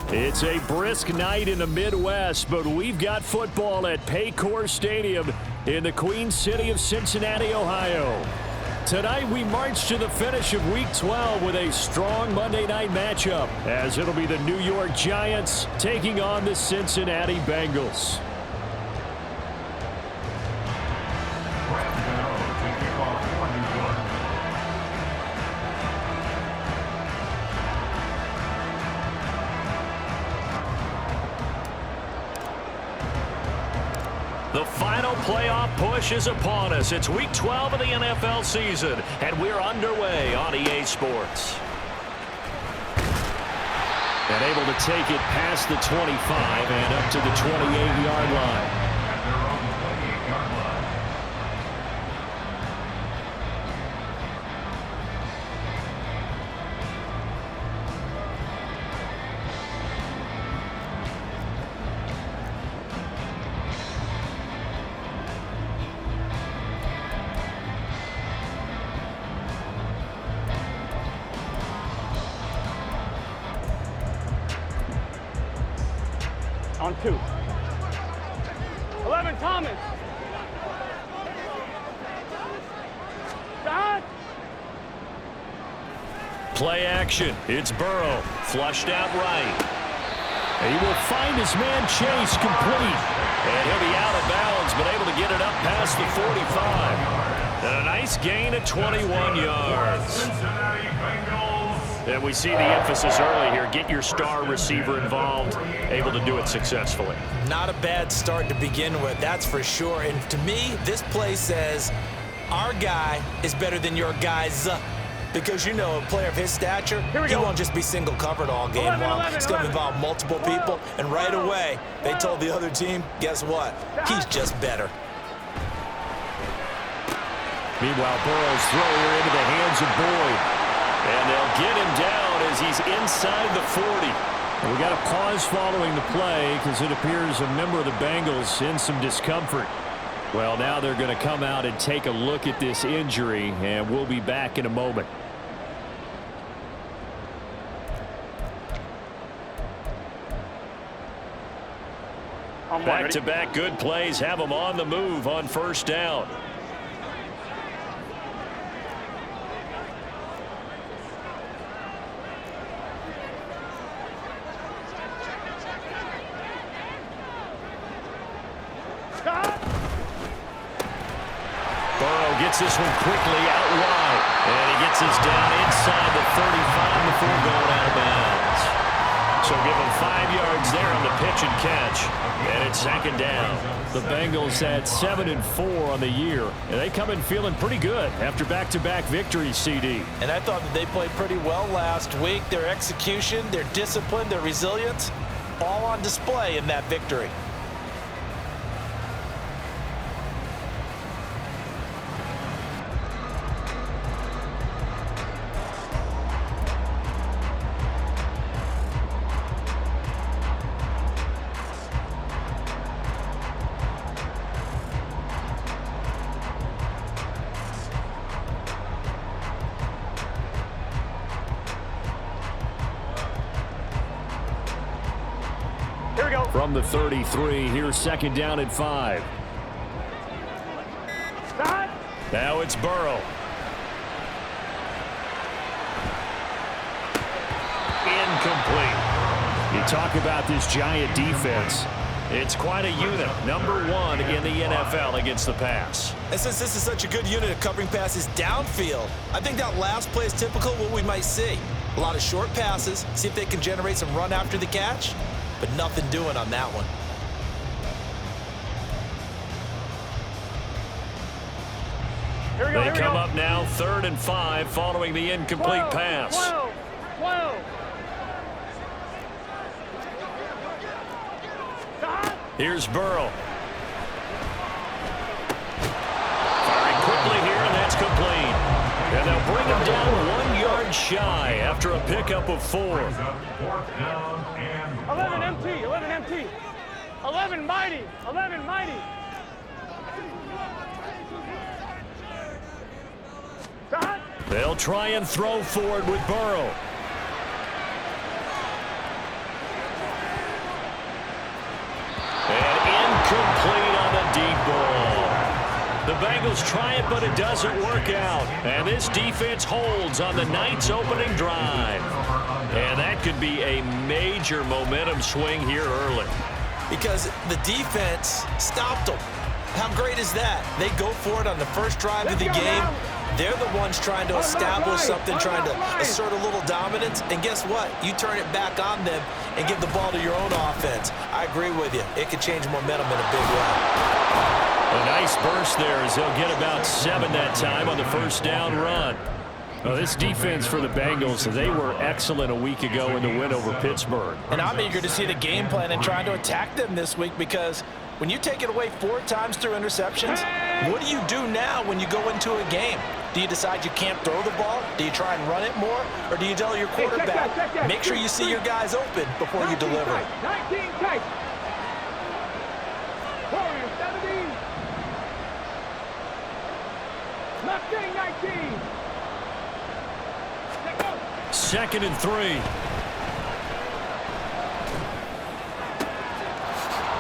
It's a brisk night in the Midwest, but we've got football at Paycor Stadium in the Queen City of Cincinnati, Ohio. Tonight we march to the finish of Week 12 with a strong Monday night matchup, as it'll be the New York Giants taking on the Cincinnati Bengals. The final playoff push is upon us. It's Week 12 of the NFL season, and we're underway on EA Sports. And able to take it past the 25 and up to the 28-yard line. On 2. 11, Thomas. Stop. Play action. It's Burrow. Flushed out right. He will find his man Chase complete. And he'll be out of bounds, but able to get it up past the 45. And a nice gain of 21 yards. And we see the emphasis early here. Get your star receiver involved. Able to do it successfully. Not a bad start to begin with, that's for sure. And to me, this play says our guy is better than your guys. Because, you know, a player of his stature, he won't just be single covered all game long. It's going to involve multiple people. And right away, they told the other team, guess what? He's just better. Meanwhile, Burrow's throw here into the hands of Boyd. And they'll get him down as he's inside the 40. And we got a pause following the play because it appears a member of the Bengals in some discomfort. Well, now they're going to come out and take a look at this injury, and we'll be back in a moment. Back-to-back good plays have them on the move on first down. Gets this one quickly out wide. And he gets this down inside the 35 before going out of bounds. So give him 5 yards there on the pitch and catch. And it's second down. The Bengals had 7-4 on the year. And they come in feeling pretty good after back-to-back victories, CD. And I thought that they played pretty well last week. Their execution, their discipline, their resilience, all on display in that victory. From the 33, here's second down and 5. Stop. Now it's Burrow. Incomplete. You talk about this giant defense. It's quite a unit. #1 in the NFL against the pass. And since this is such a good unit of covering passes downfield, I think that last play is typical of what we might see. A lot of short passes, see if they can generate some run after the catch, but nothing doing on that one. They come up now 3rd and 5 following the incomplete pass. 12. Here's Burrow. Firing quickly here, and that's complete. And they'll bring him down 1 yard shy after a pickup of 4. 11 MT, 11 MT. 11 mighty, 11 mighty. They'll try and throw forward with Burrow. And incomplete on the deep ball. The Bengals try it, but it doesn't work out. And this defense holds on the night's opening drive. And that could be a major momentum swing here early. Because the defense stopped them. How great is that? They go for it on the first drive of the game. They're the ones trying to establish something, trying to assert a little dominance. And guess what? You turn it back on them and give the ball to your own offense. I agree with you. It could change momentum in a big way. A nice burst there as they'll get about 7 that time on the first down run. Well, this defense for the Bengals, they were excellent a week ago in the win over Pittsburgh. And I'm eager to see the game plan and trying to attack them this week, because when you take it away 4 times through interceptions, what do you do now when you go into a game? Do you decide you can't throw the ball? Do you try and run it more? Or do you tell your quarterback, make sure you see your guys open before you deliver? 19 tight. Warriors 17. Mustang 19. 2nd and 3.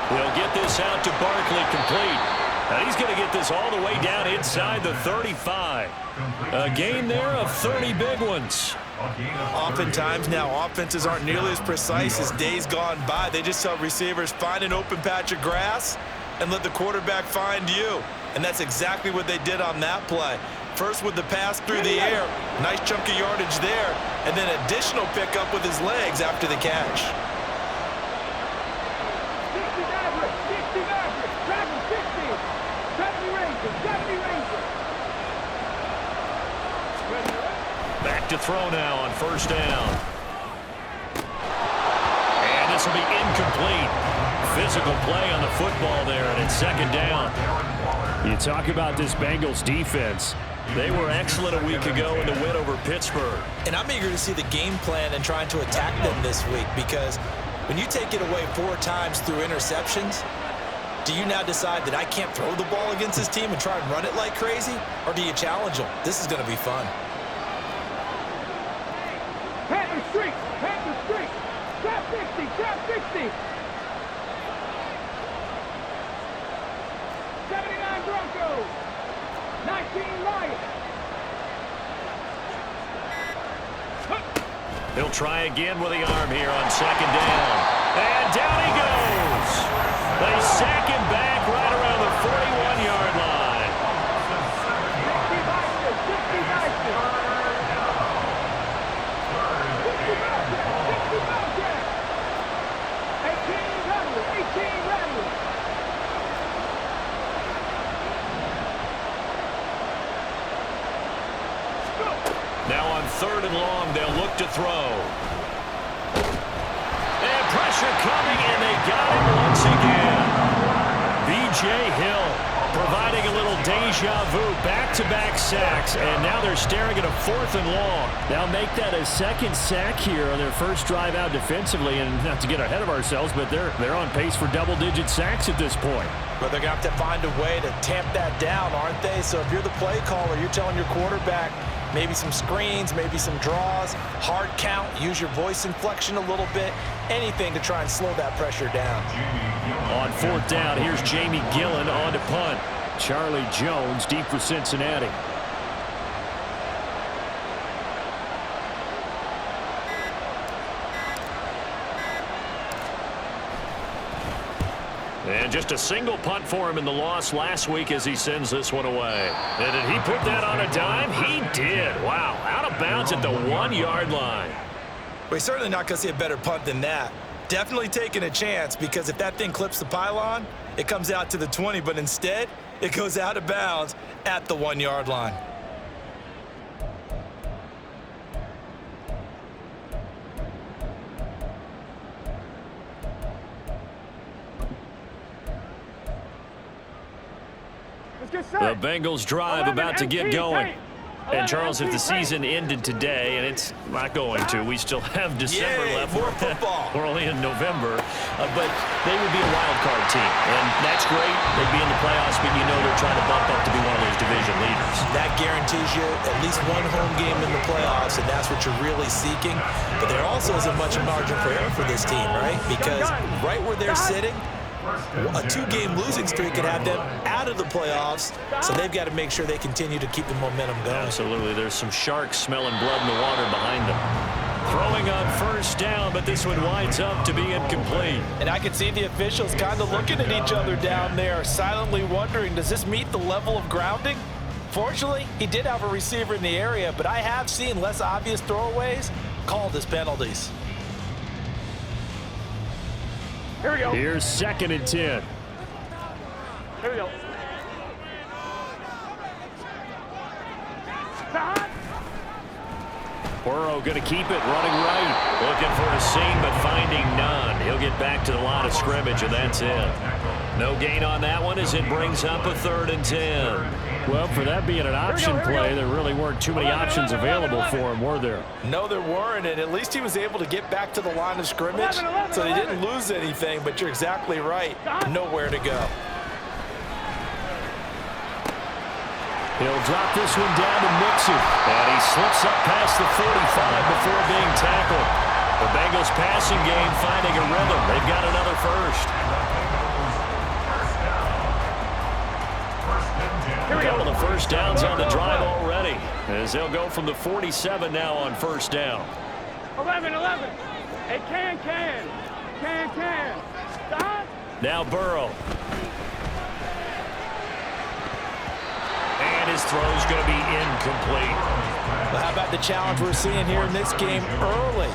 They'll get this out to Barkley, complete. And he's going to get this all the way down inside the 35. A gain there of 30 big ones. Oftentimes now, offenses aren't nearly as precise as days gone by. They just tell receivers, find an open patch of grass and let the quarterback find you. And that's exactly what they did on that play. First with the pass through the air, nice chunk of yardage there, and then additional pickup with his legs after the catch. 60 Maverick, 60 Maverick, Dragon 60, 70 Rangers, 70 Rangers. Back to throw now on first down. And this will be incomplete. Physical play on the football there, and it's 2nd down. You talk about this Bengals defense. They were excellent a week ago in the win over Pittsburgh. And I'm eager to see the game plan and trying to attack them this week, because when you take it away 4 times through interceptions, do you now decide that I can't throw the ball against this team and try and run it like crazy? Or do you challenge them? This is going to be fun. Panther Street, Panther Street, trap 60, trap 60. 79 Broncos, 19 Lions. He'll try again with the arm here on 2nd down. And down he goes. They sack him back right around the 41-yard line. 60 Vikings, 60 Vikings. 60 Vikings, 18 Rattlers, 18 Rattlers. Now on 3rd and long, they'll look to throw. And pressure coming, and they got him once again. B.J. Hill providing a little deja vu, back-to-back sacks, and now they're staring at a 4th and long. They'll make that a 2nd sack here on their first drive out defensively, and not to get ahead of ourselves, but they're on pace for double-digit sacks at this point. But they're going to have to find a way to tamp that down, aren't they? So if you're the play caller, you're telling your quarterback, maybe some screens, maybe some draws, hard count, use your voice inflection a little bit, anything to try and slow that pressure down. On 4th down, here's Jamie Gillen on to punt. Charlie Jones deep for Cincinnati. And just a single punt for him in the loss last week as he sends this one away. And did he put that on a dime? He did. Wow, out of bounds at the 1-yard line. We're certainly not going to see a better punt than that. Definitely taking a chance, because if that thing clips the pylon, it comes out to the 20, but instead, it goes out of bounds at the 1-yard line. The Bengals drive about to get going. And, Charles, if the season ended today, and it's not going to, we still have December left. More football. We're only in November. But they would be a wild card team. And that's great. They'd be in the playoffs, but you know they're trying to bump up to be one of those division leaders. That guarantees you at least one home game in the playoffs, and that's what you're really seeking. But there also isn't much margin for error for this team, right? Because right where they're sitting, a 2-game losing streak could have them out of the playoffs, so they've got to make sure they continue to keep the momentum going. Absolutely. There's some sharks smelling blood in the water behind them. Throwing on first down, but this one winds up to be incomplete. And I can see the officials kind of looking at each other down there, silently wondering, does this meet the level of grounding? Fortunately, he did have a receiver in the area, but I have seen less obvious throwaways called as penalties. Here we go. Here's 2nd and 10. Here we go. Burrow going to keep it, running right. Looking for a seam, but finding none. He'll get back to the line of scrimmage, and that's it. No gain on that one as it brings up a 3rd and 10. Well, for that being an option play, there really weren't too many options available for him, were there? No, there weren't, and at least he was able to get back to the line of scrimmage, so they didn't lose anything, but you're exactly right. Nowhere to go. He'll drop this one down to Mixon, and he slips up past the 45 before being tackled. The Bengals passing game finding a rhythm. They've got another first. A couple of first downs on the drive already, as they'll go from the 47 now on first down. 11. Hey, can. Stop. Now Burrow. And his throw's going to be incomplete. Well, how about the challenge we're seeing here in this game early?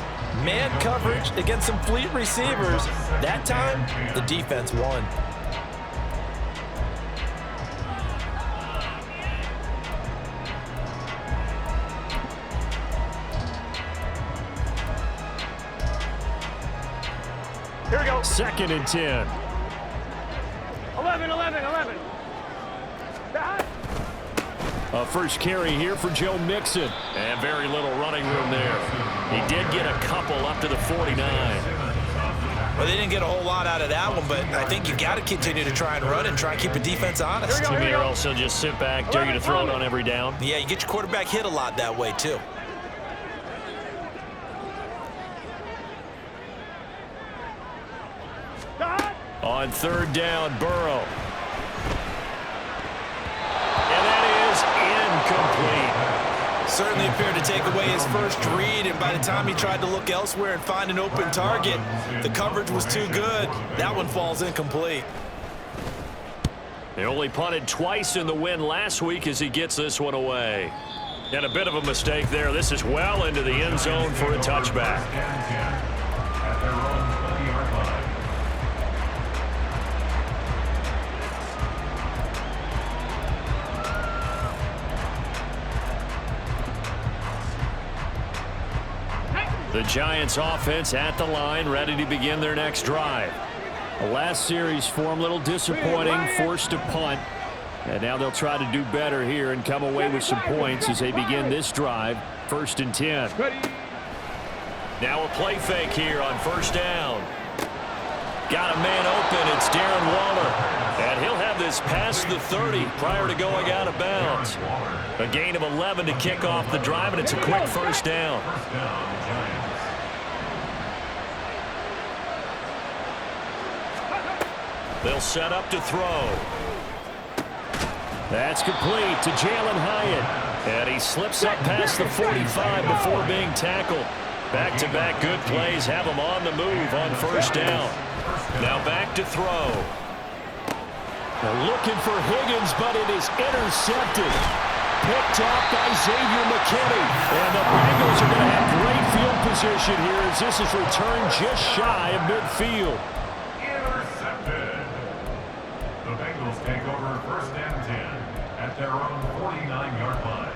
Man coverage against some fleet receivers. That time, the defense won. Here we go. 2nd and 10. 11. Stop. A first carry here for Joe Mixon. And very little running room there. He did get a couple up to the 49. Well, they didn't get a whole lot out of that one, but I think you got to continue to try and run and try and keep the defense honest. You may also just sit back, dare you to throw it on every down. Yeah, you get your quarterback hit a lot that way, too. Stop. On 3rd down, Burrow. And that is incomplete. Certainly appeared to take away his first read, and by the time he tried to look elsewhere and find an open target, the coverage was too good. That one falls incomplete. They only punted twice in the win last week as he gets this one away. And a bit of a mistake there. This is well into the end zone for a touchback. The Giants offense at the line, ready to begin their next drive. The last series for them, a little disappointing, forced to punt. And now they'll try to do better here and come away with some points as they begin this drive, 1st and 10. Now a play fake here on first down. Got a man open, it's Darren Waller. And he'll have this past the 30 prior to going out of bounds. A gain of 11 to kick off the drive, and it's a quick first down. They'll set up to throw. That's complete to Jalen Hyatt. And he slips up past the 45 before being tackled. Back-to-back good plays have him on the move on first down. Now back to throw. They're looking for Higgins, but it is intercepted. Picked off by Xavier McKinney. And the Bengals are going to have great field position here as this is returned just shy of midfield. Intercepted. The Bengals take over 1st and 10 at their own 49-yard line.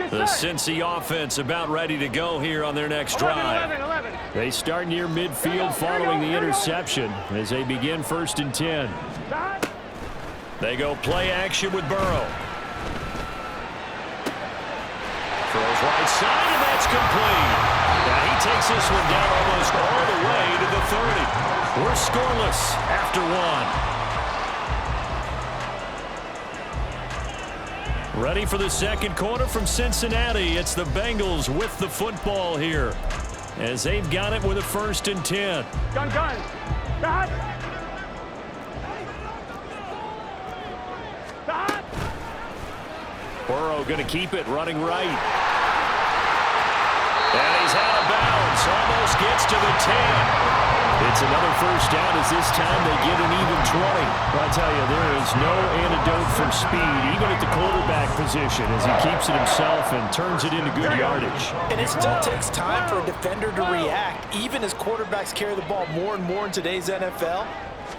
The Cincy offense about ready to go here on their next drive. 11. They start near midfield following the interception as they begin 1st and 10. They go play action with Burrow. Throws right side, and that's complete. Now he takes this one down almost all the way to the 30. We're scoreless after 1. Ready for the second quarter from Cincinnati. It's the Bengals with the football here as they've got it with a 1st and 10. Gun. Stop. Burrow going to keep it running right. And he's out of bounds. Almost gets to the 10. It's another 1st down as this time they get an even 20. I tell you, there is no antidote for speed, even at the quarterback position, as he keeps it himself and turns it into good yardage. And it still takes time for a defender to react, even as quarterbacks carry the ball more and more in today's NFL.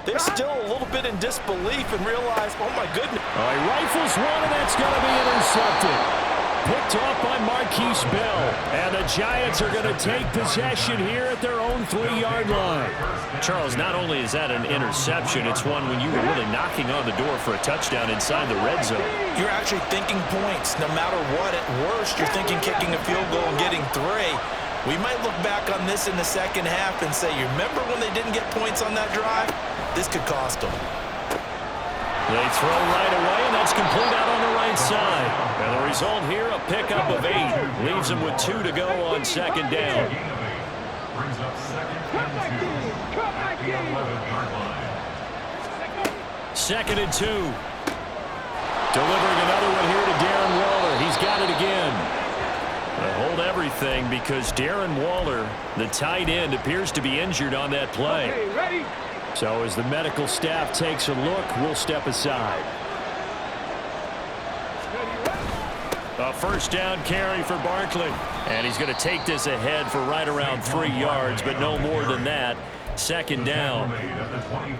They're still a little bit in disbelief and realize, oh my goodness. All right, rifles one, and that's going to be intercepted. Picked off by Marquise Bell. And the Giants are going to take possession here at their own 3-yard line. Charles, not only is that an interception, it's one when you were really knocking on the door for a touchdown inside the red zone. You're actually thinking points. No matter what, at worst, you're thinking kicking a field goal and getting 3. We might look back on this in the second half and say, you remember when they didn't get points on that drive? This could cost them. They throw right away, and that's complete out on the right side. And the result here, a pickup of 8. Leaves them with 2 to go on 2nd down. Brings up 2nd and 2 at the 11-yard line. 2nd and 2. Delivering another one here to Darren Waller. He's got it again. They hold everything because Darren Waller, the tight end, appears to be injured on that play. Okay, ready? So as the medical staff takes a look, we'll step aside. A 1st down carry for Barkley. And he's going to take this ahead for right around 3 yards, but no more than that. 2nd down.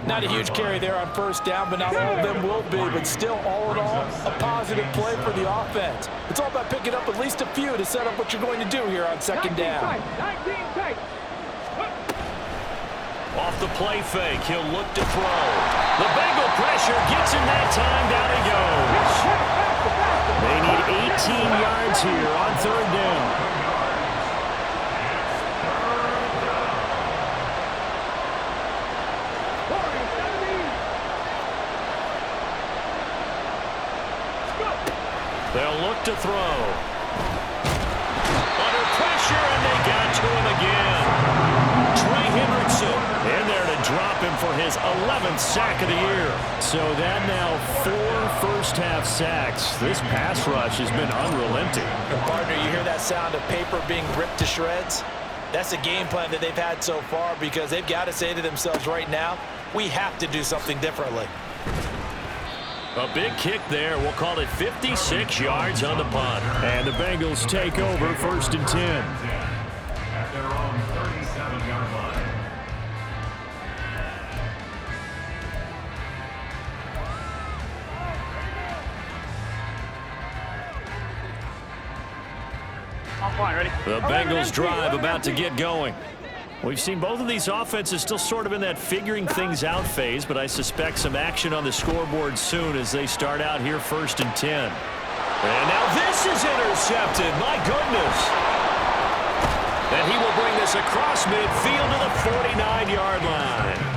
Not a huge carry there on 1st down, but not all of them will be. But still, all in all, a positive play for the offense. It's all about picking up at least a few to set up what you're going to do here on 2nd down. 19 tight. Off the play fake, he'll look to throw. The Bengal pressure gets him that time. Down he goes. They need 18 yards here on 3rd down. They'll look to throw. Under pressure, and they got to him again. Trey Hendrickson in there to drop him for his 11th sack of the year. So that now 4 first-half sacks. This pass rush has been unrelenting. And partner, you hear that sound of paper being ripped to shreds? That's a game plan that they've had so far because they've got to say to themselves right now, we have to do something differently. A big kick there. We'll call it 56 yards on the punt. And the Bengals take over 1st and 10. At their own 37-yard line. I'm fine, ready? The Bengals drive about to get going. We've seen both of these offenses still sort of in that figuring things out phase, but I suspect some action on the scoreboard soon as they start out here 1st and 10. And now this is intercepted. My goodness. And he will bring this across midfield to the 49-yard line.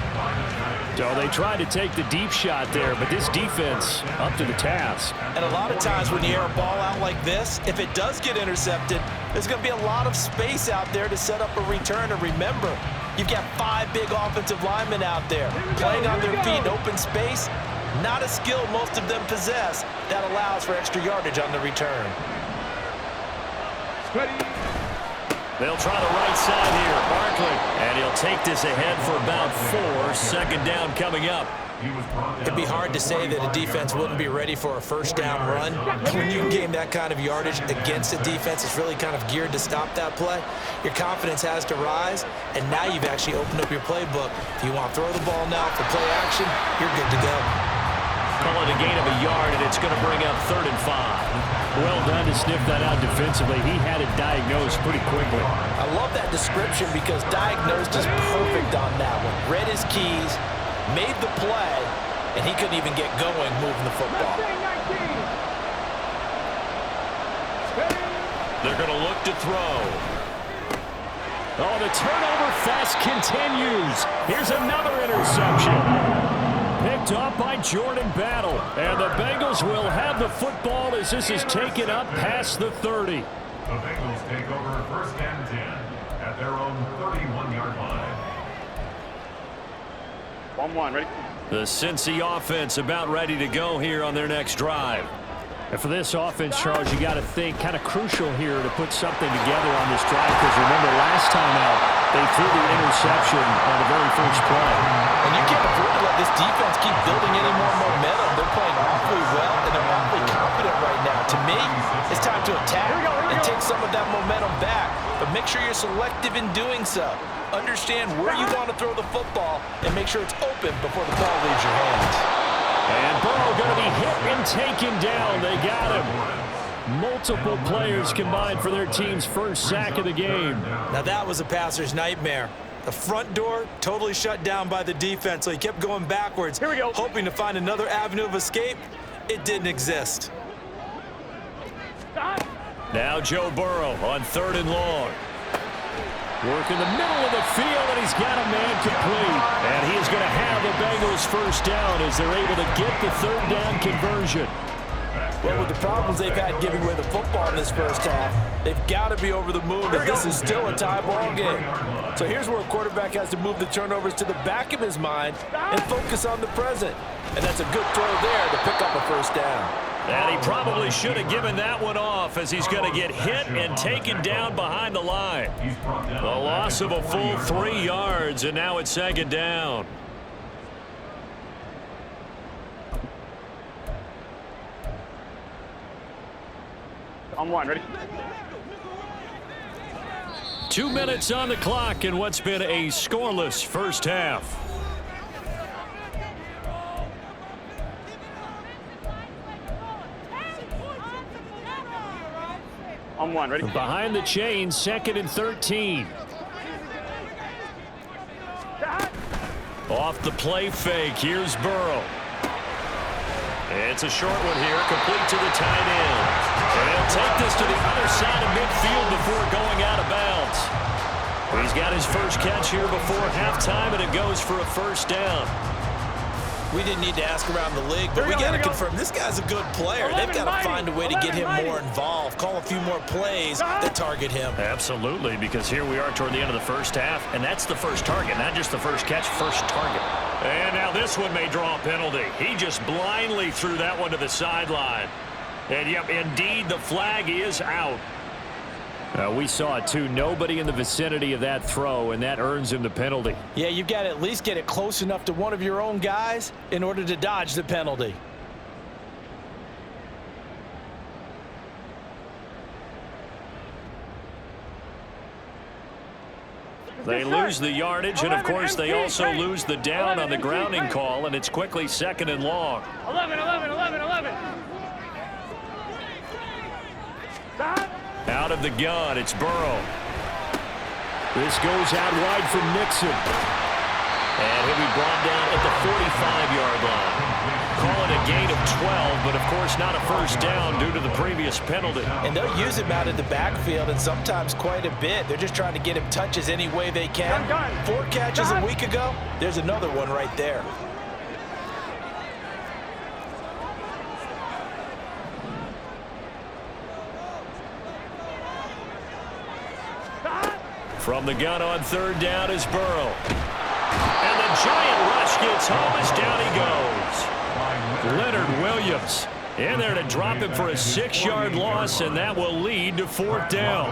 So they tried to take the deep shot there, but this defense up to the task. And a lot of times when you air a ball out like this, if it does get intercepted, there's going to be a lot of space out there to set up a return. And remember, you've got 5 big offensive linemen out there playing on their feet in open space. Not a skill most of them possess that allows for extra yardage on the return. They'll try the right side here. Barkley. And he'll take this ahead for about 4. Second down coming up. It'd be hard to say that a defense wouldn't be ready for a first down run. When you gain that kind of yardage against a defense that's really kind of geared to stop that play, your confidence has to rise, and now you've actually opened up your playbook. If you want to throw the ball now for play action, you're good to go. Call it a gain of a yard, and it's going to bring up 3rd and 5. Well done to sniff that out defensively. He had it diagnosed pretty quickly. I love that description because diagnosed is perfect on that one. Read his keys, made the play, and he couldn't even get going moving the football. They're going to look to throw. Oh, the turnover fest continues. Here's another interception. Picked off by Jordan Battle. And the Bengals will have the football as this is taken up past the 30. The Bengals take over 1st and 10 at their own 31-yard line. 1-1, ready? The Cincy offense about ready to go here on their next drive. And for this offense, Charles, you got to think kind of crucial here to put something together on this drive because remember last time out they threw the interception on the very first play. And you can't afford to let this defense keep building any more momentum. They're playing awfully well, and they're awfully confident right now. To me, it's time to attack and take some of that momentum back. But make sure you're selective in doing so. Understand where you want to throw the football and make sure it's open before the ball leaves your hands. And Burrow going to be hit and taken down. They got him. Multiple players combined for their team's first sack of the game. Now that was a passer's nightmare. The front door totally shut down by the defense, so he kept going backwards, hoping to find another avenue of escape. It didn't exist. Now Joe Burrow on 3rd and long. Work in the middle of the field, and he's got a man complete. And he is going to have the Bengals first down as they're able to get the 3rd down conversion. Well, with the problems they've had giving away the football in this first half, they've got to be over the moon that this is still a tie ball game. So here's where a quarterback has to move the turnovers to the back of his mind and focus on the present. And that's a good throw there to pick up a first down. And he probably should have given that one off as he's going to get hit and taken down behind the line. A loss of a full 3 yards, and now it's 2nd down. On 1, ready? 2 minutes on the clock in what's been a scoreless first half. On 1, ready? Behind the chain, 2nd and 13. Off the play fake, here's Burrow. It's a short one here, complete to the tight end. And he'll take this to the other side of midfield before going out of bounds. He's got his first catch here before halftime, and it goes for a first down. We didn't need to ask around the league, but we got to confirm this guy's a good player. They've got to find a way to get him more involved, call a few more plays that target him. Absolutely, because here we are toward the end of the first half, and that's the first target, not just the first catch, first target. And now this one may draw a penalty. He just blindly threw that one to the sideline. And, yep, indeed, the flag is out. We saw it, too. Nobody in the vicinity of that throw, and that earns him the penalty. Yeah, you've got to at least get it close enough to one of your own guys in order to dodge the penalty. They lose the yardage, and, of course, they also lose the down on the grounding call, and it's quickly 2nd and long. 11. Out of the gun, it's Burrow. This goes out wide from Nixon. And he'll be brought down at the 45-yard line. Call it a gain of 12, but, of course, not a first down due to the previous penalty. And they'll use him out in the backfield, and sometimes quite a bit. They're just trying to get him touches any way they can. 4 catches a week ago. There's another one right there. From the gun on 3rd down is Burrow. And the giant rush gets home as down he goes. Leonard Williams And they're to drop him for a 6-yard loss, and that will lead to 4th down.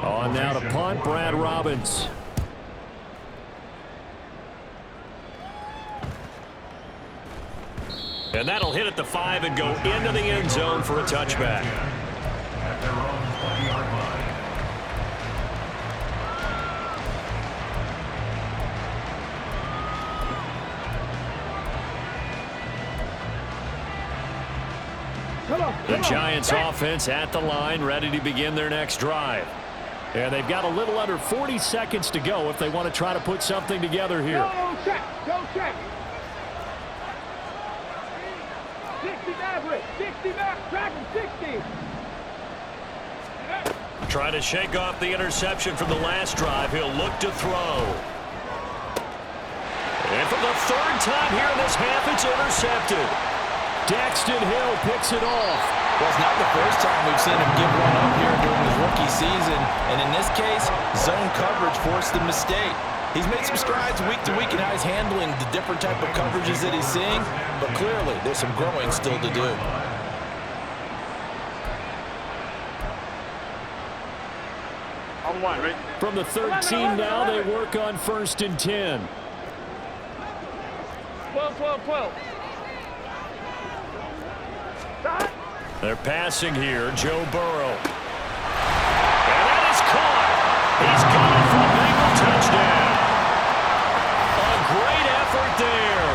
On now to punt, Brad Robbins. And that'll hit at the 5 and go into the end zone for a touchback. At their own 20-yard line. The Giants offense at the line, ready to begin their next drive. And they've got a little under 40 seconds to go if they want to try to put something together here. Go check. Go check. 60 Maverick. 60 Maverick. Tracking 60. Trying to shake off the interception from the last drive. He'll look to throw. And for the 3rd time here in this half, it's intercepted. Daxton Hill picks it off. Well, it's not the first time we've seen him give one up here during his rookie season. And in this case, zone coverage forced the mistake. He's made some strides week to week in how he's handling the different type of coverages that he's seeing. But clearly, there's some growing still to do. On one, right? From the 13 now, they work on 1st and 10. 12, 12, 12. They're passing here, Joe Burrow. And that is caught. He's got it for a Bengal touchdown. A great effort there.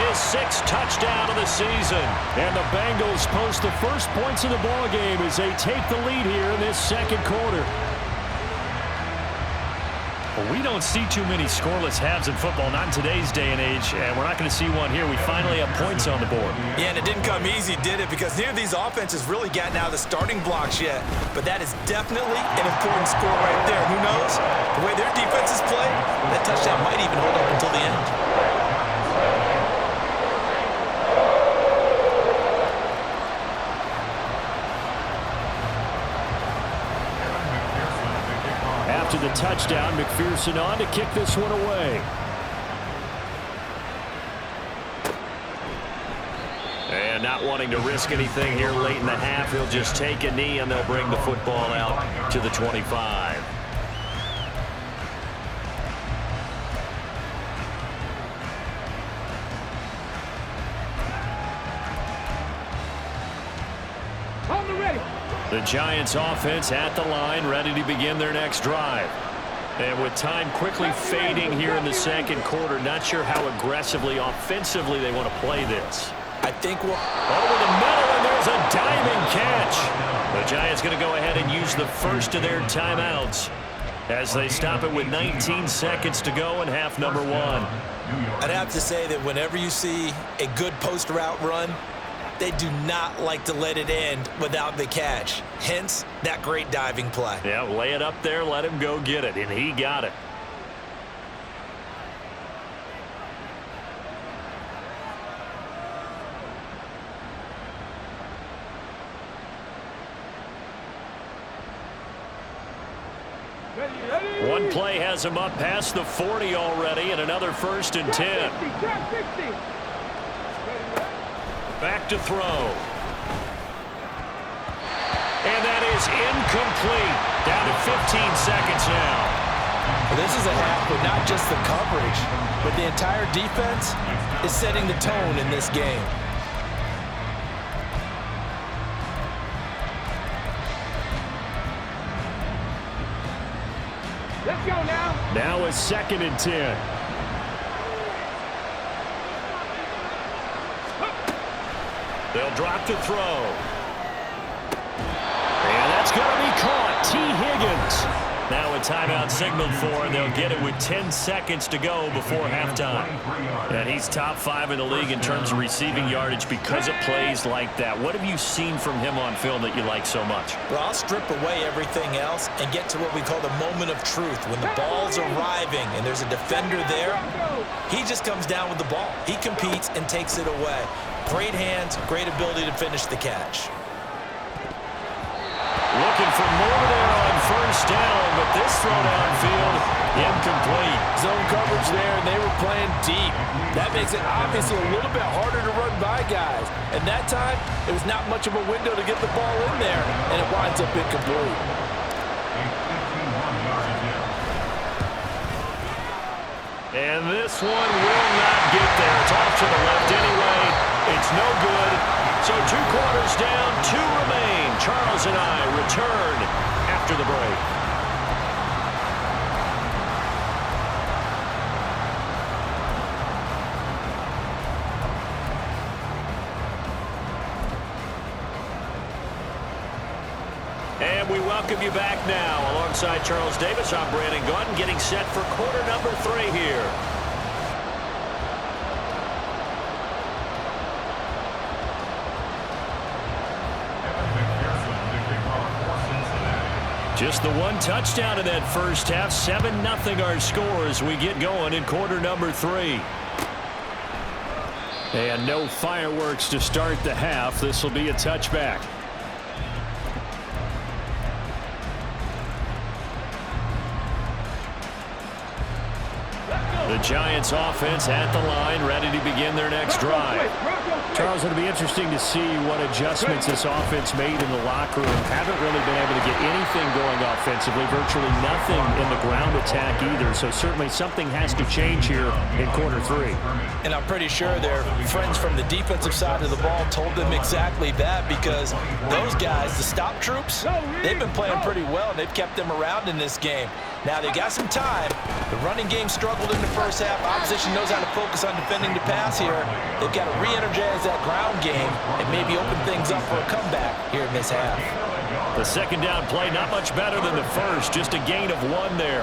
His 6th touchdown of the season. And the Bengals post the first points of the ballgame as they take the lead here in this 2nd quarter. Well, we don't see too many scoreless halves in football, not in today's day and age, and we're not going to see one here. We finally have points on the board. Yeah, and it didn't come easy, did it? Because neither of these offenses really gotten out of the starting blocks yet. But that is definitely an important score right there. Who knows? The way their defenses play, that touchdown might even hold up until the end. After the touchdown, McPherson on to kick this one away. And not wanting to risk anything here late in the half, he'll just take a knee and they'll bring the football out to the 25. On the ready. The Giants offense at the line, ready to begin their next drive. And with time quickly fading here in the 2nd quarter, not sure how aggressively, offensively they want to play this. I think we'll... Over the middle, and there's a diving catch. The Giants going to go ahead and use the first of their timeouts as they stop it with 19 seconds to go in half number 1. I'd have to say that whenever you see a good post route run, they do not like to let it end without the catch. Hence, that great diving play. Yeah, lay it up there, let him go get it, and he got it. One play has him up past the 40 already, and another 1st and 10. Back to throw. And that is incomplete. Down to 15 seconds now. Well, this is a half with not just the coverage, but the entire defense is setting the tone in this game. Let's go now. Now a 2nd and 10. They'll drop to throw. And that's going to be caught. T. Higgins. Now a timeout signaled for, and they'll get it with 10 seconds to go before halftime. And he's top 5 in the league in terms of receiving yardage because of plays like that. What have you seen from him on film that you like so much? Well, I'll strip away everything else and get to what we call the moment of truth. When the ball's arriving and there's a defender there, he just comes down with the ball. He competes and takes it away. Great hands, great ability to finish the catch. Looking for more there on first down, but this throw downfield, incomplete. Zone coverage there, and they were playing deep. That makes it obviously a little bit harder to run by guys. And that time, it was not much of a window to get the ball in there, and it winds up incomplete. And this one will not get there. It's off to the left anyway. It's no good. So 2 quarters down, 2 remain. Charles and I return after the break. And we welcome you back now. Alongside Charles Davis, I'm Brandon Gaudin, getting set for quarter number 3 here. Just the 1 touchdown in that first half. 7-0 our score as we get going in quarter number 3. And no fireworks to start the half. This will be a touchback. The Giants offense at the line, ready to begin their next drive. Charles, it'll be interesting to see what adjustments this offense made in the locker room. Haven't really been able to get anything going offensively, virtually nothing in the ground attack either. So certainly something has to change here in quarter 3. And I'm pretty sure their friends from the defensive side of the ball told them exactly that, because those guys, the stop troops, they've been playing pretty well, and they've kept them around in this game. Now they got some time. The running game struggled in the first half. Opposition knows how to focus on defending the pass here. They've got to re-energize that ground game and maybe open things up for a comeback here in this half. The second down play, not much better than the first. Just a gain of 1 there.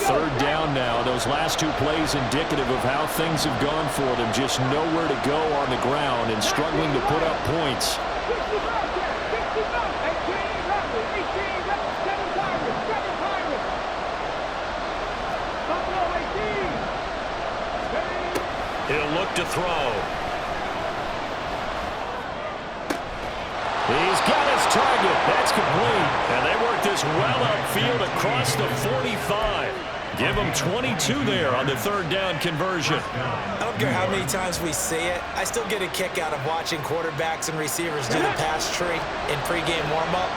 Third down now. Those last 2 plays indicative of how things have gone for them. Just nowhere to go on the ground and struggling to put up points. He'll look to throw. He's got his target. That's complete. And they work this well upfield across the 45. Give them 22 there on the third down conversion. I don't care how many times we see it. I still get a kick out of watching quarterbacks and receivers do the pass tree in pregame warm-up.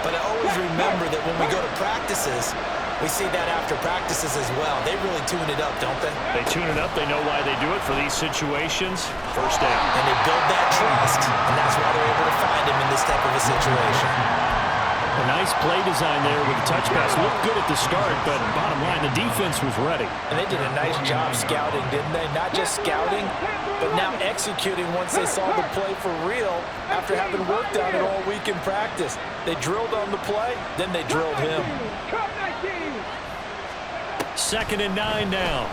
But I always remember that when we go to practices, we see that after practices as well. They really tune it up, don't they? They tune it up. They know why they do it for these situations. First down. And they build that trust, and that's why they're able to find him in this type of a situation. A nice play design there with the touch pass. Looked good at the start, but bottom line, the defense was ready. And they did a nice job scouting, didn't they? Not just scouting, but now executing once they saw the play for real after having worked on it all week in practice. They drilled on the play, then they drilled him. 2nd and 9 now.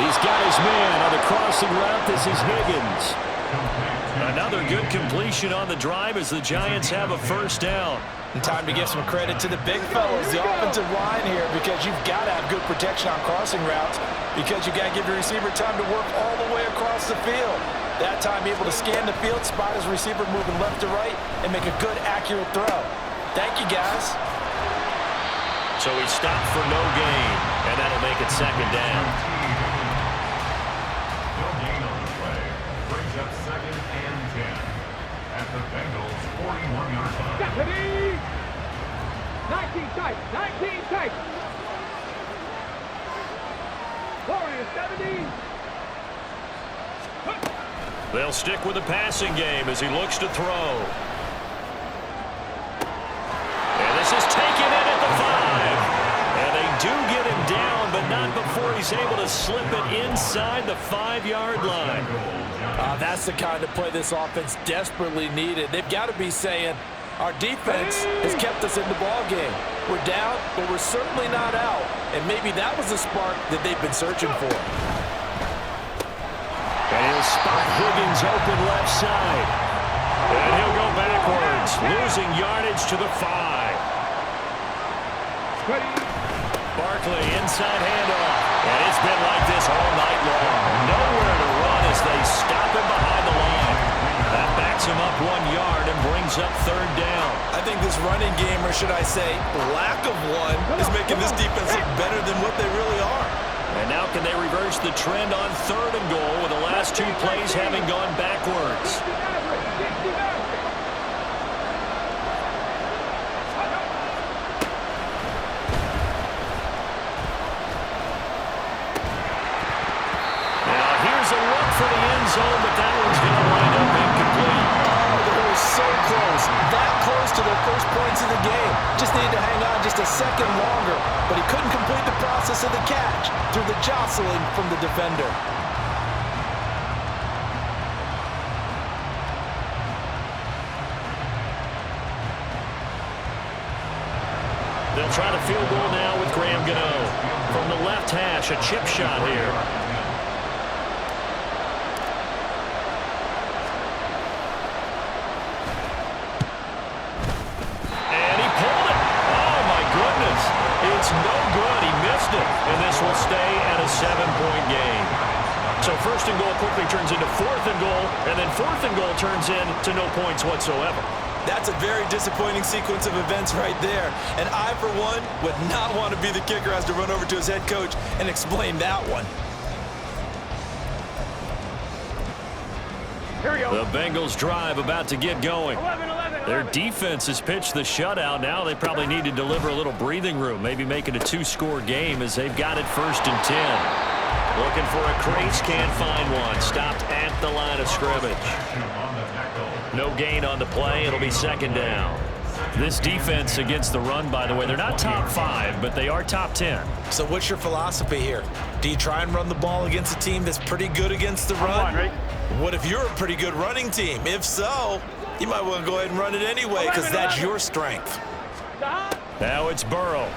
He's got his man on the crossing route. This is Higgins. Another good completion on the drive as the Giants have a first down. And time to give some credit to the big fellas, the offensive line here, because you've got to have good protection on crossing routes, because you've got to give your receiver time to work all the way across the field. That time able to scan the field, spot his receiver moving left to right, and make a good, accurate throw. Thank you, guys. So he stopped for no gain, and that'll make it second down. No gain on the play. Brings up 2nd and 10 at the Bengals' 41-yard line. 19 tight, 19 tight. 4 and 17. They'll stick with the passing game as he looks to throw. And this is taken in at the 5. And they do get him down, but not before he's able to slip it inside the 5-yard line. That's the kind of play this offense desperately needed. They've got to be saying, our defense has kept us in the ball game. We're down, but we're certainly not out. And maybe that was the spark that they've been searching for. And he'll spot Higgins open left side. And he'll go backwards, losing yardage to the 5. Barkley inside handoff. And it's been like this all night long. Nowhere to run as they stop him behind the line. brings up third down. I think this running game, or should I say lack of one, is making this defense look better than what they really are. And now can they reverse the trend on third and goal with the last two plays having gone backwards? A look for the end zone, but that one's going to wind up incomplete. Oh, they were so close. That close to their first points of the game. Just needed to hang on just a second longer, but he couldn't complete the process of the catch through the jostling from the defender. They'll try the field goal now with Graham Gano. From the left hash, a chip shot here. It's no good. He missed it. And this will stay at a 7-point game. So first and goal quickly turns into fourth and goal, and then fourth and goal turns into no points whatsoever. That's a very disappointing sequence of events right there. And I, for one, would not want to be the kicker who has to run over to his head coach and explain that one. Here we go. The Bengals drive about to get going. 11. Their defense has pitched the shutout. Now they probably need to deliver a little breathing room, maybe make it a 2-score game as they've got it first and 10. Looking for a crease, can't find one. Stopped at the line of scrimmage. No gain on the play. It'll be second down. This defense against the run, by the way, they're not top 5, but they are top 10. So what's your philosophy here? Do you try and run the ball against a team that's pretty good against the run? What if you're a pretty good running team? If so, you might want to go ahead and run it anyway because that's your strength. Now it's Burrow.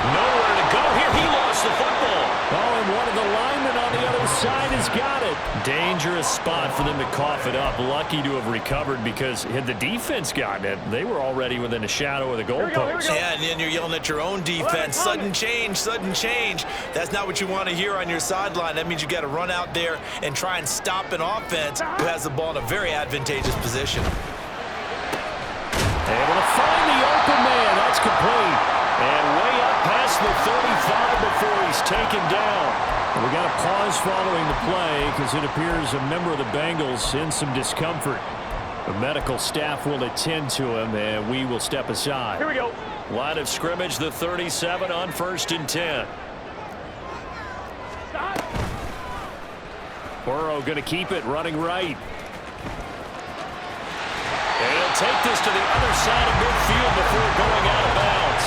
Nowhere to go here. He lost the football. Oh, and one of the linemen on the other side has got it. Dangerous spot for them to cough it up. Lucky to have recovered because had the defense gotten it, they were already within a shadow of the goalpost. Yeah, and then you're yelling at your own defense. Sudden change, sudden change. That's not what you want to hear on your sideline. That means you got to run out there and try and stop an offense who has the ball in a very advantageous position. Able to find the open man. That's complete. And way up past the 35 before he's taken down. We got a pause following the play because it appears a member of the Bengals in some discomfort. The medical staff will attend to him, and we will step aside. Here we go. Line of scrimmage, the 37 on first and 10. Burrow going to keep it, running right. And he'll take this to the other side of midfield before going out of bounds.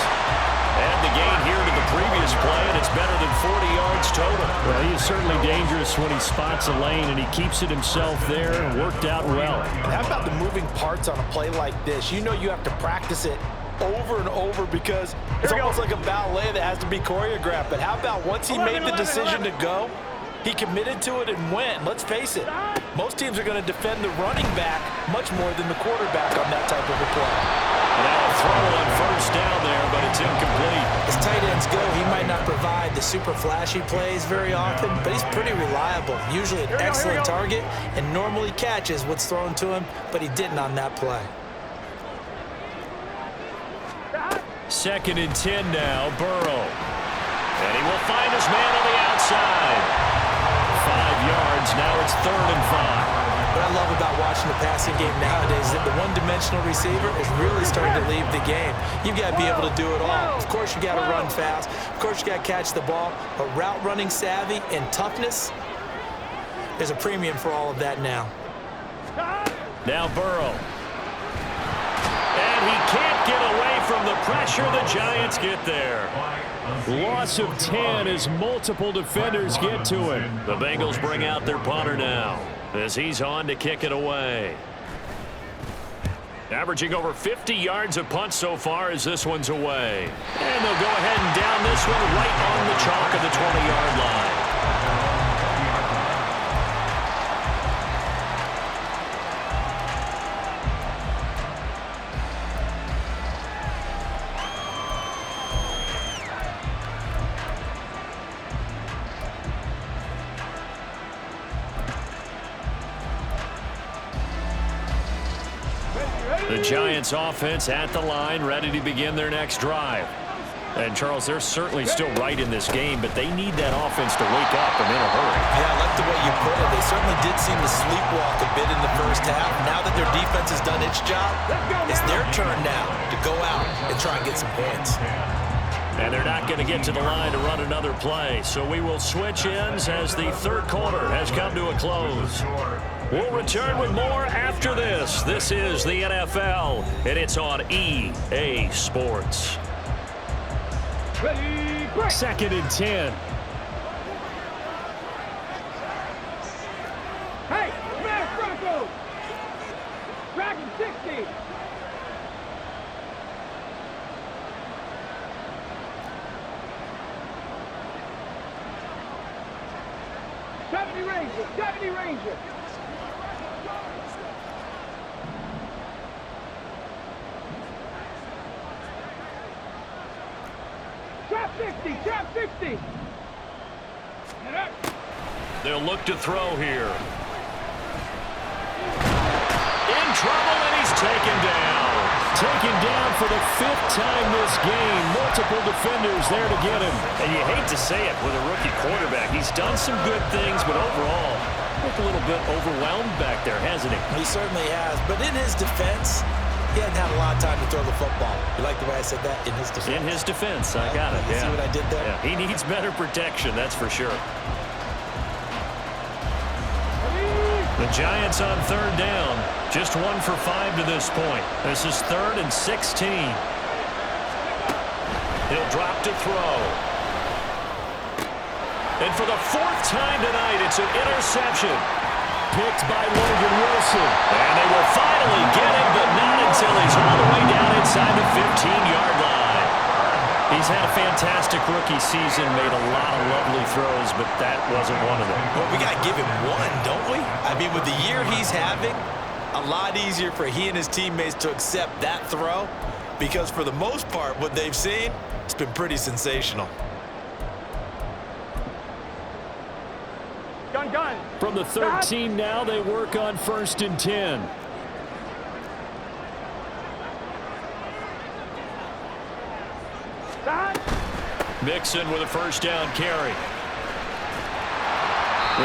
And the gain here to the previous play, and it's better than 40 yards total. Well, he is certainly dangerous when he spots a lane, and he keeps it himself there and worked out well. And how about the moving parts on a play like this? You know you have to practice it over and over because it's almost like a ballet that has to be choreographed. But how about once he made the decision to go, he committed to it and went. Let's face it, most teams are going to defend the running back much more than the quarterback on that type of a play. Now a throw on first down there, but it's incomplete. As tight ends go, he might not provide the super flashy plays very often, but he's pretty reliable. Usually an excellent target and normally catches what's thrown to him, but he didn't on that play. Second and 10 now, Burrow. And he will find his man on the outside. 5 yards, now it's third and 5. What I love about watching the passing game nowadays is that the one-dimensional receiver is really starting to leave the game. You've got to be able to do it all. Of course, you got to run fast. Of course, you got to catch the ball. But route running savvy and toughness, there's a premium for all of that now. Now Burrow. And he can't get away from the pressure. The Giants get there. Loss of 10 as multiple defenders get to him. The Bengals bring out their punter now as he's on to kick it away. Averaging over 50 yards a punt so far as this one's away. And they'll go ahead and down this one right on the chalk of the 20-yard line. The Giants offense at the line, ready to begin their next drive. And, Charles, they're certainly still right in this game, but they need that offense to wake up and in a hurry. Yeah, I like the way you put it. They certainly did seem to sleepwalk a bit in the first half. Now that their defense has done its job, it's their turn now to go out and try and get some points. And they're not going to get to the line to run another play. So we will switch ends as the third quarter has come to a close. We'll return with more after this. This is the NFL, and it's on EA Sports. Ready, break. 2nd and 10. Hey, smash Broncos. Dragon 60. Ranger, 70 Ranger. Trap 60, trap 60. They'll look to throw here. In trouble, and he's taken down. Taken down for the 5th time this game. Multiple defenders there to get him. And you hate to say it with a rookie quarterback. He's done some good things, but overall, looked a little bit overwhelmed back there, hasn't he? He certainly has. But in his defense, he hadn't had a lot of time to throw the football. You like the way I said that? In his defense. In his defense. I got it. You see what I did there? Yeah. He needs better protection, that's for sure. The Giants on 3rd down. Just 1 for 5 to this point. This is 3rd and 16. He'll drop to throw. And for the 4th time tonight, it's an interception. Picked by Logan Wilson. And they will finally get him, but not until he's all the way down inside the 15-yard line. He's had a fantastic rookie season, made a lot of lovely throws, but that wasn't one of them. Well, we got to give him one, don't we? I mean, with the year he's having, a lot easier for he and his teammates to accept that throw because for the most part, what they've seen, it's been pretty sensational. Gun. From the 13 now, they work on 1st and 10. Mixon with a 1st down carry.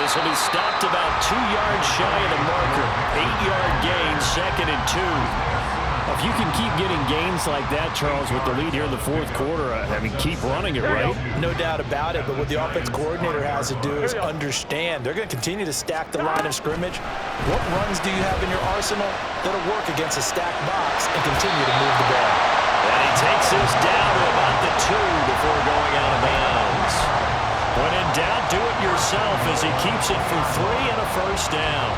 This will be stopped about 2 yards shy of the marker. 8-yard gain, 2nd and 2. If you can keep getting gains like that, Charles, with the lead here in the 4th quarter, I mean, keep running it, right? No doubt about it, but what the offense coordinator has to do is understand. They're going to continue to stack the line of scrimmage. What runs do you have in your arsenal that'll work against a stacked box and continue to move the ball? And he takes this down to about the 2 before going out of bounds. When in doubt, do it yourself as he keeps it for 3 and a 1st down.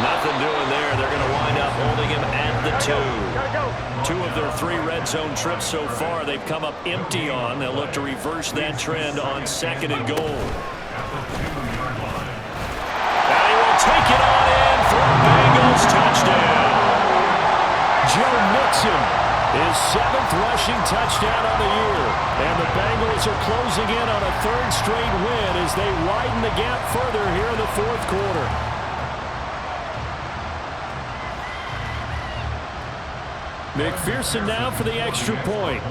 Nothing doing there. They're going to wind up holding him at the 2. 2 of their 3 red zone trips so far, they've come up empty on. They'll look to reverse that trend on 2nd and goal. And he will take it on in for a Bengals touchdown. Joe Mixon, his 7th rushing touchdown on the year. And the Bengals are closing in on a 3rd straight win as they widen the gap further here in the 4th quarter. McPherson now for the extra point.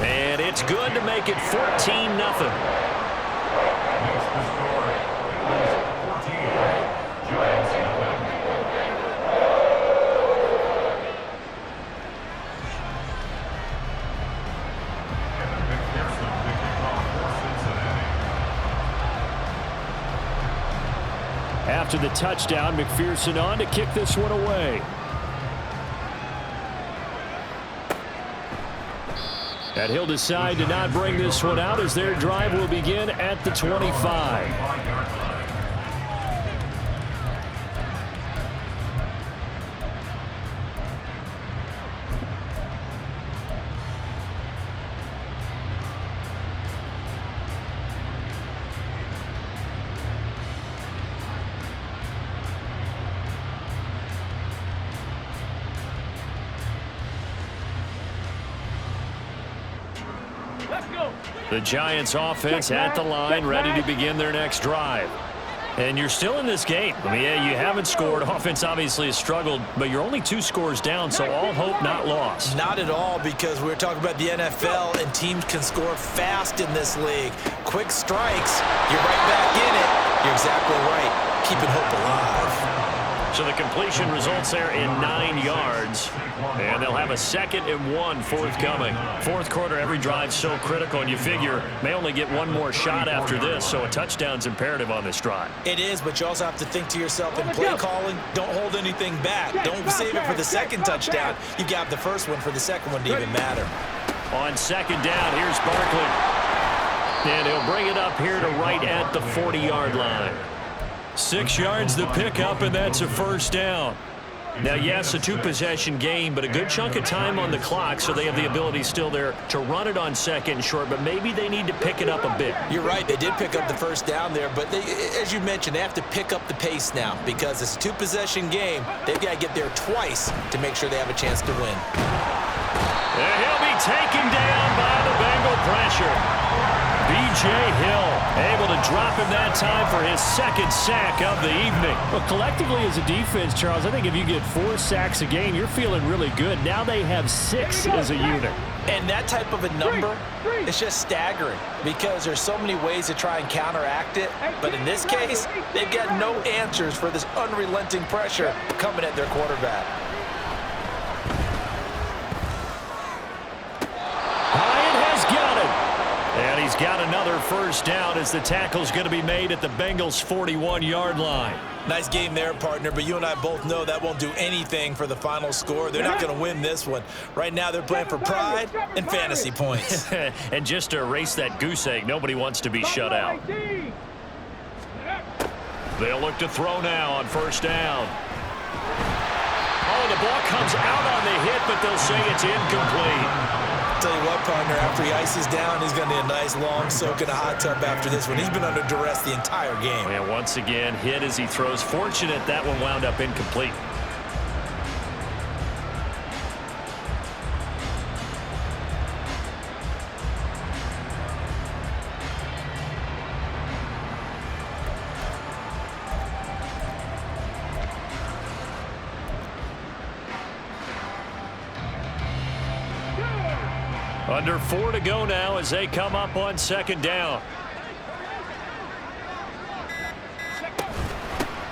And it's good to make it 14-0. After the touchdown, McPherson on to kick this one away. And he'll decide to not bring this one out as their drive will begin at the 25. The Giants offense at the line, ready to begin their next drive. And you're still in this game. I mean, yeah, you haven't scored. Offense obviously has struggled, but you're only 2 scores down, so all hope not lost. Not at all, because we're talking about the NFL, and teams can score fast in this league. Quick strikes, you're right back in it. You're exactly right. Keeping hope alive. So the completion results there in 9 yards, and they'll have a 2nd and 1 forthcoming. Fourth quarter, every drive so critical, and you figure may only get one more shot after this, so a touchdown's imperative on this drive. It is, but you also have to think to yourself in play calling, don't hold anything back. Don't save it for the second touchdown. You got the first one for the second one to even matter. On 2nd down, here's Barkley. And he'll bring it up here to right at the 40-yard line. 6 yards to pick up, and that's a first down. Now, yes, a 2-possession game, but a good chunk of time on the clock, so they have the ability still there to run it on 2nd and short, but maybe they need to pick it up a bit. You're right. They did pick up the first down there, but they, as you mentioned, they have to pick up the pace now because it's a 2-possession game. They've got to get there twice to make sure they have a chance to win. And he'll be taken down by the Bengal pressure. B.J. Hill able to drop him that time for his 2nd sack of the evening. Well, collectively as a defense, Charles, I think if you get 4 sacks a game, you're feeling really good. Now they have 6 as a unit. And that type of a number is just staggering because there's so many ways to try and counteract it. But in this case, they've got no answers for this unrelenting pressure coming at their quarterback. And he's got another first down as the tackle's going to be made at the Bengals' 41-yard line. Nice game there, partner, but you and I both know that won't do anything for the final score. They're not going to win this one. Right now they're playing for pride and fantasy points. And just to erase that goose egg, nobody wants to be shut out. They'll look to throw now on first down. Oh, the ball comes out on the hit, but they'll say it's incomplete. Tell you what, partner, after he ices down, he's going to need a nice long soak in a hot tub after this one. He's been under duress the entire game. And once again, hit as he throws. Fortunate that one wound up incomplete. Under 4 to go now as they come up on 2nd down.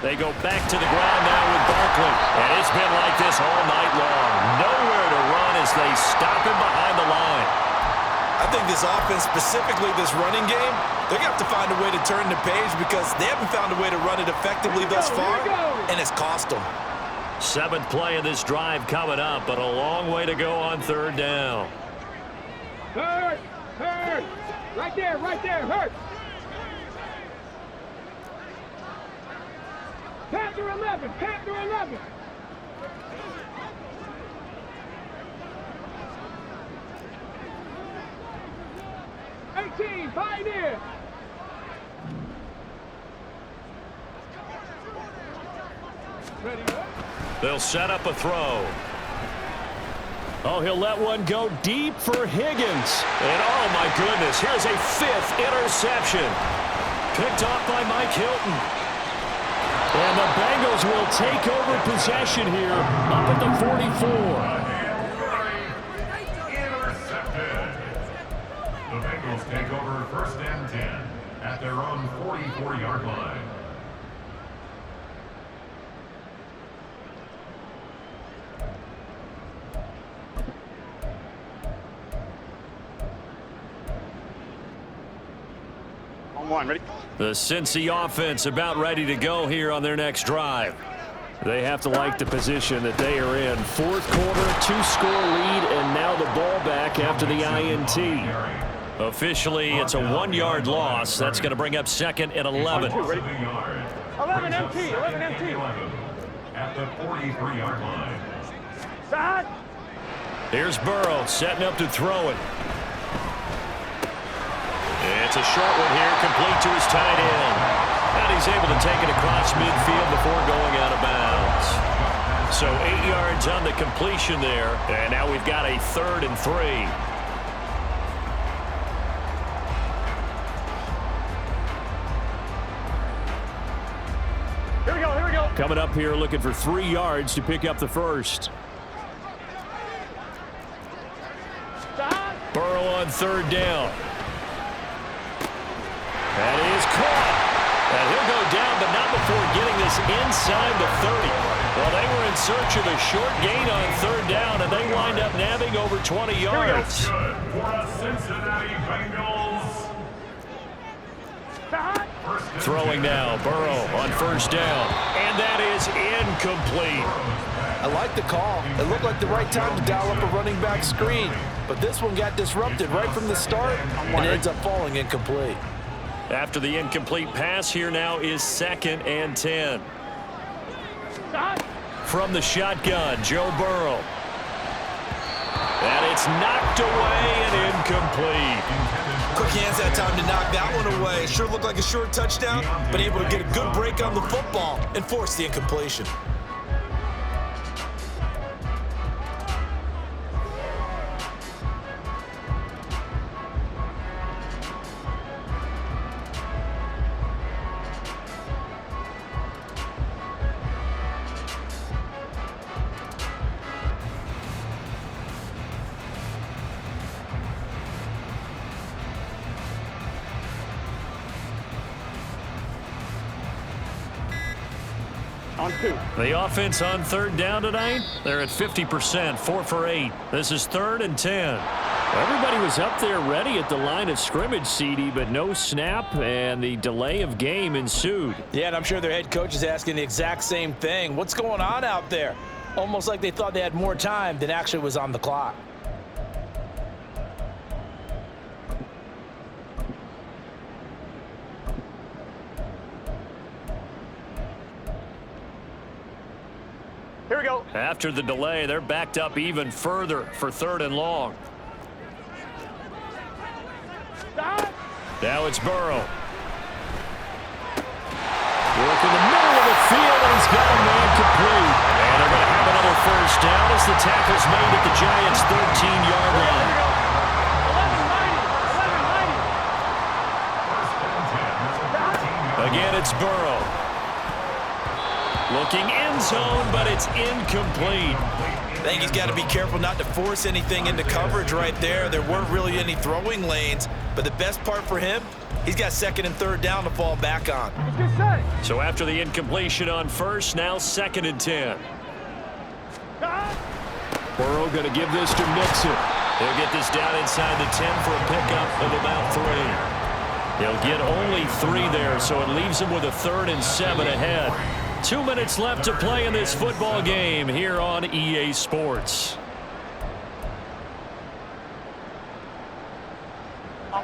They go back to the ground now with Barkley. And it's been like this all night long. Nowhere to run as they stop him behind the line. I think this offense, specifically this running game, they're going to have to find a way to turn the page because they haven't found a way to run it effectively thus far, and it's cost them. 7th play of this drive coming up, but a long way to go on 3rd down. Hurt! Hurt! Right there, hurt! Panther 11, Panther 11! Pioneer! Ready? They'll set up a throw. Oh, he'll let one go deep for Higgins. And oh my goodness, here's a 5th interception. Picked off by Mike Hilton. And the Bengals will take over possession here up at the 44. Intercepted. The Bengals take over 1st and 10 at their own 44-yard line. Ready? The Cincy offense about ready to go here on their next drive. They have to like the position that they are in. 4th quarter, 2-score lead, and now the ball back after the INT. Officially, it's a 1-yard loss. That's going to bring up 2nd and 11. 11 MT, 11 MT. At the 43-yard line. Side. Here's Burrow setting up to throw it. It's a short one here, complete to his tight end. And he's able to take it across midfield before going out of bounds. So 8 yards on the completion there. And now we've got a 3rd and 3. Coming up here looking for 3 yards to pick up the first. Burrow on third down. That is caught. And he'll go down, but not before getting this inside the 30. Well, they were in search of a short gain on third down, and they wind up nabbing over 20 yards. Good for the Cincinnati Bengals. Throwing now, Burrow on first down. And that is incomplete. I like the call. It looked like the right time to dial up a running back screen. But this one got disrupted right from the start, and it ends up falling incomplete. After the incomplete pass, here now is 2nd and 10. From the shotgun, Joe Burrow. And it's knocked away and incomplete. Quick hands that time to knock that one away. Sure looked like a short touchdown, but able to get a good break on the football and force the incompletion. On 2. The offense on third down tonight, they're at 50%, 4 for 8. This is 3rd and 10. Everybody was up there ready at the line of scrimmage, CD, but no snap, and the delay of game ensued. Yeah, and I'm sure their head coach is asking the exact same thing. What's going on out there? Almost like they thought they had more time than actually was on the clock. Here we go. After the delay, they're backed up even further for 3rd and long. Now it's Burrow. Work in the middle of the field, and he's got a man complete. And they're going to have another first down as the tackle's made at the Giants' 13-yard line. 11, 90. Again, it's Burrow. Looking end zone, but it's incomplete. I think he's got to be careful not to force anything into coverage right there. There weren't really any throwing lanes, but the best part for him, he's got 2nd and 3rd down to fall back on. So after the incompletion on first, now 2nd and 10. Burrow going to give this to Mixon. He'll get this down inside the 10 for a pickup of about 3. He'll get only 3 there, so it leaves him with a 3rd and 7 ahead. 2 minutes left to play in this football game here on EA Sports.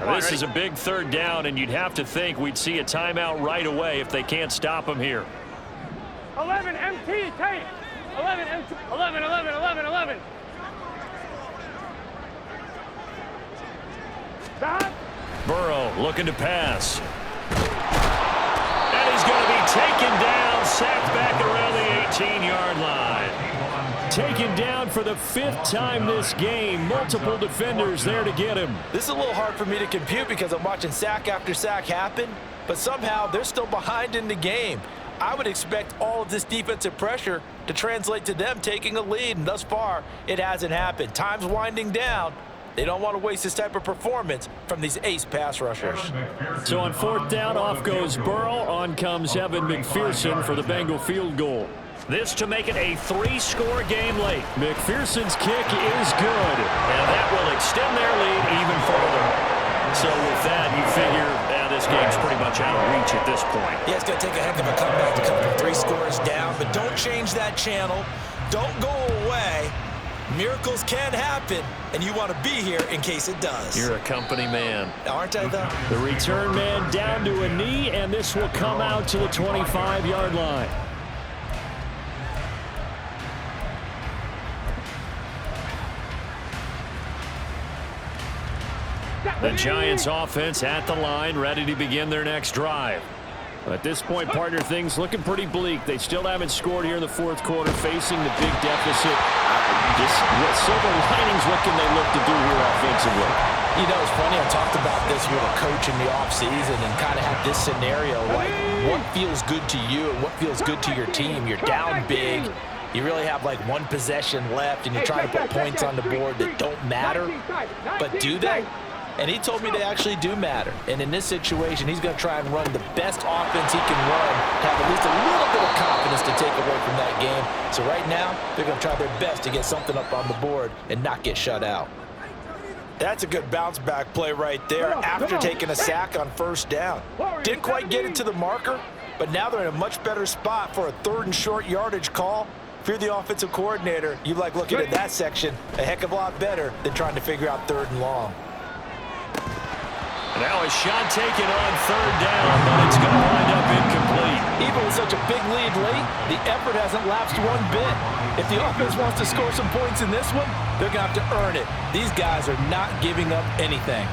This is a big 3rd down, and you'd have to think we'd see a timeout right away if they can't stop him here. 11 MT tape. 11 MT. 11, 11, 11, 11. Stop. Burrow looking to pass. And he's going to be taken down, sacked back around the 18-yard line. Taken down for the 5th time this game. Multiple defenders there to get him. This is a little hard for me to compute because I'm watching sack after sack happen, but somehow they're still behind in the game. I would expect all of this defensive pressure to translate to them taking a lead, and thus far, it hasn't happened. Time's winding down. They don't want to waste this type of performance from these ace pass rushers. So on 4th down, off goes Burrow. On comes Evan McPherson for the Bengal field goal. This to make it a 3-score game late. McPherson's kick is good, and that will extend their lead even further. So with that, you figure this game's pretty much out of reach at this point. Yeah, it's going to take a heck of a comeback to come from 3 scores down, but don't change that channel. Don't go away. Miracles can happen, and you want to be here in case it does. You're a company man. Aren't I, though? The return man down to a knee, and this will come out to the 25-yard line. The Giants offense at the line, ready to begin their next drive. At this point, partner, things looking pretty bleak. They still haven't scored here in the 4th quarter, facing the big deficit. Just silver linings, what can they look to do here offensively? You know, it's funny, I talked about this with a coach in the offseason and kind of had this scenario, like what feels good to you and what feels good to your team. You're down big. You really have like one possession left, and you're trying to put points on the board that don't matter. But do they? And he told me they actually do matter. And in this situation, he's going to try and run the best offense he can run to have at least a little bit of confidence to take away from that game. So right now, they're going to try their best to get something up on the board and not get shut out. That's a good bounce back play right there after taking a sack on first down. Didn't quite get it to the marker, but now they're in a much better spot for a 3rd and short yardage call. If you're the offensive coordinator, you like looking at that section a heck of a lot better than trying to figure out 3rd and long. Now a shot taken on 3rd down, but it's going to wind up incomplete. Even with such a big lead late, the effort hasn't lapsed one bit. If the offense wants to score some points in this one, they're going to have to earn it. These guys are not giving up anything.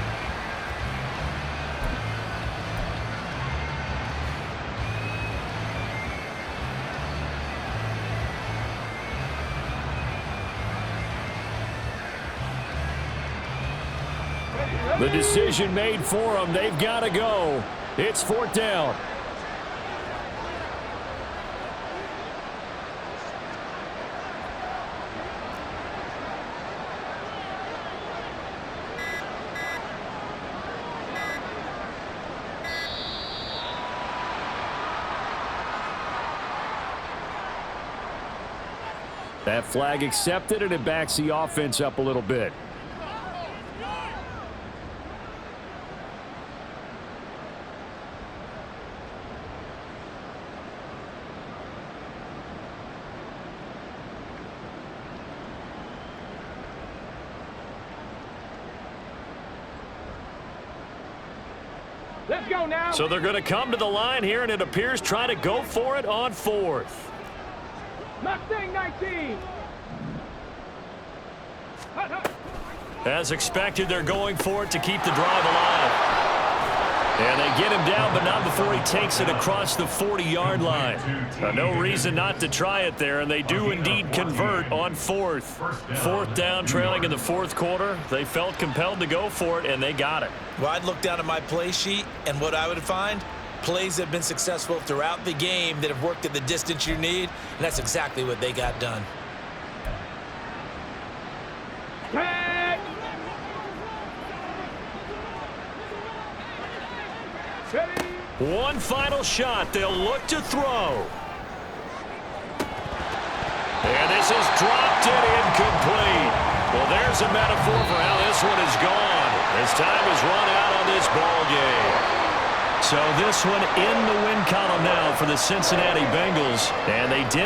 The decision made for them. They've got to go. It's 4th down. That flag accepted, and it backs the offense up a little bit. Let's go now. So they're going to come to the line here, and it appears try to go for it on 4th. Mustang 19. As expected, they're going for it to keep the drive alive. And they get him down, but not before he takes it across the 40-yard line. No reason not to try it there, and they do indeed convert on 4th. 4th down, trailing in the 4th quarter. They felt compelled to go for it, and they got it. Well, I'd look down at my play sheet, and what I would find, plays that have been successful throughout the game that have worked at the distance you need, and that's exactly what they got done. One final shot. They'll look to throw. And this is dropped and incomplete. Well, there's a metaphor for how this one is gone. As time is run out on this ball game. So this one in the win column now for the Cincinnati Bengals. And they did